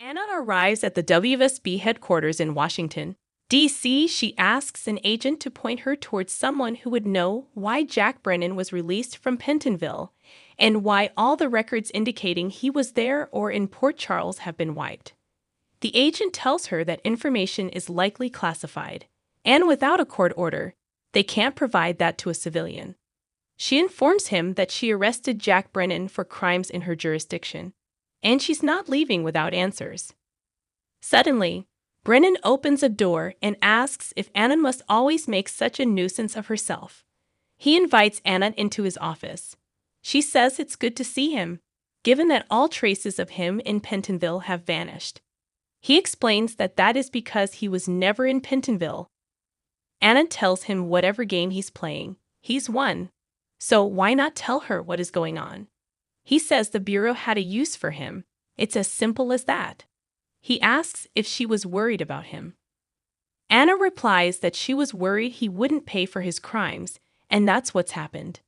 Anna arrives at the WSB headquarters in Washington, D.C. She asks an agent to point her towards someone who would know why Jack Brennan was released from Pentonville and why all the records indicating he was there or in Port Charles have been wiped. The agent tells her that information is likely classified, and without a court order, they can't provide that to a civilian. She informs him that she arrested Jack Brennan for crimes in her jurisdiction, and she's not leaving without answers. Suddenly, Brennan opens a door and asks if Anna must always make such a nuisance of herself. He invites Anna into his office. She says it's good to see him, given that all traces of him in Pentonville have vanished. He explains that is because he was never in Pentonville. Anna tells him whatever game he's playing, he's won. So why not tell her what is going on? He says the Bureau had a use for him. It's as simple as that. He asks if she was worried about him. Anna replies that she was worried he wouldn't pay for his crimes, and that's what's happened.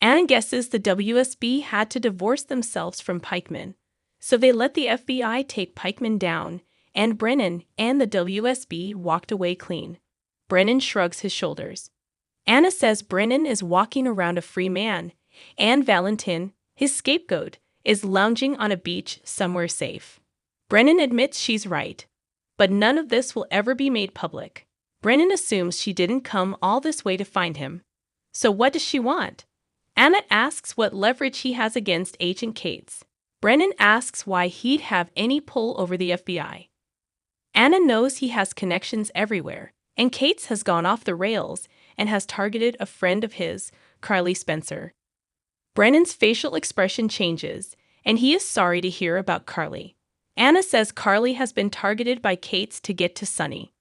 Anna guesses the WSB had to divorce themselves from Pikeman, so they let the FBI take Pikeman down, and Brennan and the WSB walked away clean. Brennan shrugs his shoulders. Anna says Brennan is walking around a free man, and Valentin, his scapegoat, is lounging on a beach somewhere safe. Brennan admits she's right, but none of this will ever be made public. Brennan assumes she didn't come all this way to find him. So what does she want? Anna asks what leverage he has against Agent Cates. Brennan asks why he'd have any pull over the FBI. Anna knows he has connections everywhere, and Cates has gone off the rails and has targeted a friend of his, Carly Spencer. Brennan's facial expression changes, and he is sorry to hear about Carly. Anna says Carly has been targeted by Cates to get to Sonny.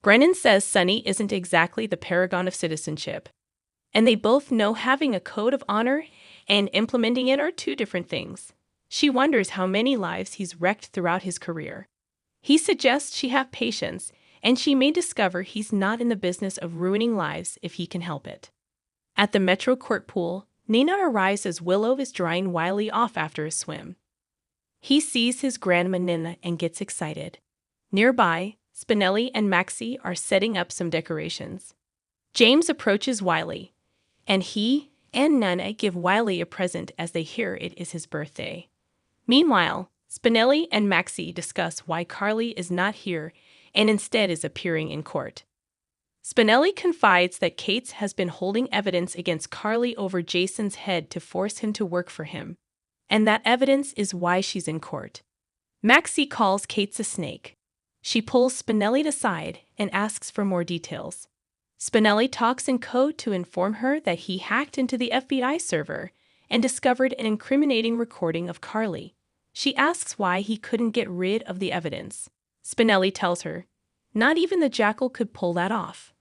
Brennan says Sonny isn't exactly the paragon of citizenship, and they both know having a code of honor and implementing it are two different things. She wonders how many lives he's wrecked throughout his career. He suggests she have patience, and she may discover he's not in the business of ruining lives if he can help it. At the Metro Court pool, Nina arrives as Willow is drying Wiley off after a swim. He sees his grandma Nina and gets excited. Nearby, Spinelli and Maxie are setting up some decorations. James approaches Wiley, and he and Nina give Wiley a present as they hear it is his birthday. Meanwhile, Spinelli and Maxie discuss why Carly is not here and instead is appearing in court. Spinelli confides that Cates has been holding evidence against Carly over Jason's head to force him to work for him, and that evidence is why she's in court. Maxie calls Cates a snake. She pulls Spinelli aside and asks for more details. Spinelli talks in code to inform her that he hacked into the FBI server and discovered an incriminating recording of Carly. She asks why he couldn't get rid of the evidence. Spinelli tells her, not even the jackal could pull that off.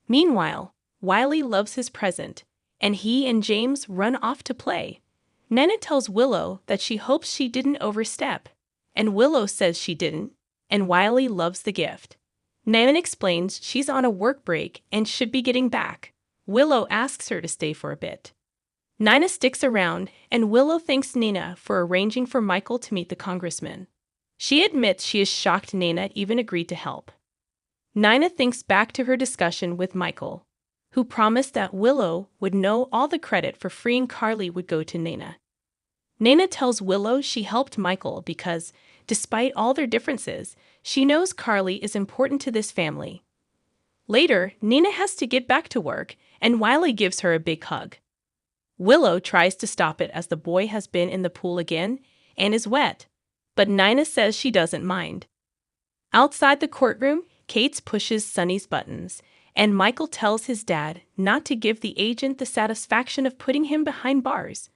Meanwhile, Wiley loves his present, and he and James run off to play. Nana tells Willow that she hopes she didn't overstep, and Willow says she didn't, and Wiley loves the gift. Nana explains she's on a work break and should be getting back. Willow asks her to stay for a bit. Nina sticks around, and Willow thanks Nina for arranging for Michael to meet the congressman. She admits she is shocked Nina even agreed to help. Nina thinks back to her discussion with Michael, who promised that Willow would know all the credit for freeing Carly would go to Nina. Nina tells Willow she helped Michael because, despite all their differences, she knows Carly is important to this family. Later, Nina has to get back to work, and Wiley gives her a big hug. Willow tries to stop it as the boy has been in the pool again and is wet, but Nina says she doesn't mind. Outside the courtroom, Cates pushes Sonny's buttons, and Michael tells his dad not to give the agent the satisfaction of putting him behind bars.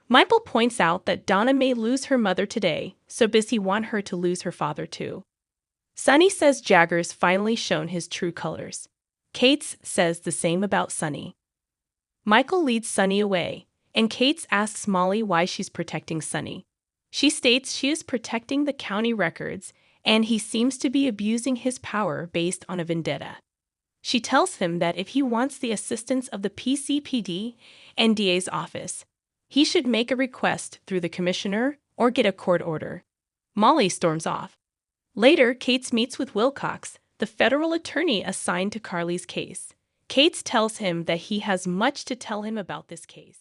Michael points out that Donna may lose her mother today, so Bissy want her to lose her father too. Sonny says Jagger's finally shown his true colors. Cates says the same about Sonny. Michael leads Sonny away, and Cates asks Molly why she's protecting Sonny. She states she is protecting the county records, and he seems to be abusing his power based on a vendetta. She tells him that if he wants the assistance of the PCPD and DA's office, he should make a request through the commissioner or get a court order. Molly storms off. Later, Cates meets with Wilcox, the federal attorney assigned to Carly's case. Cates tells him that he has much to tell him about this case.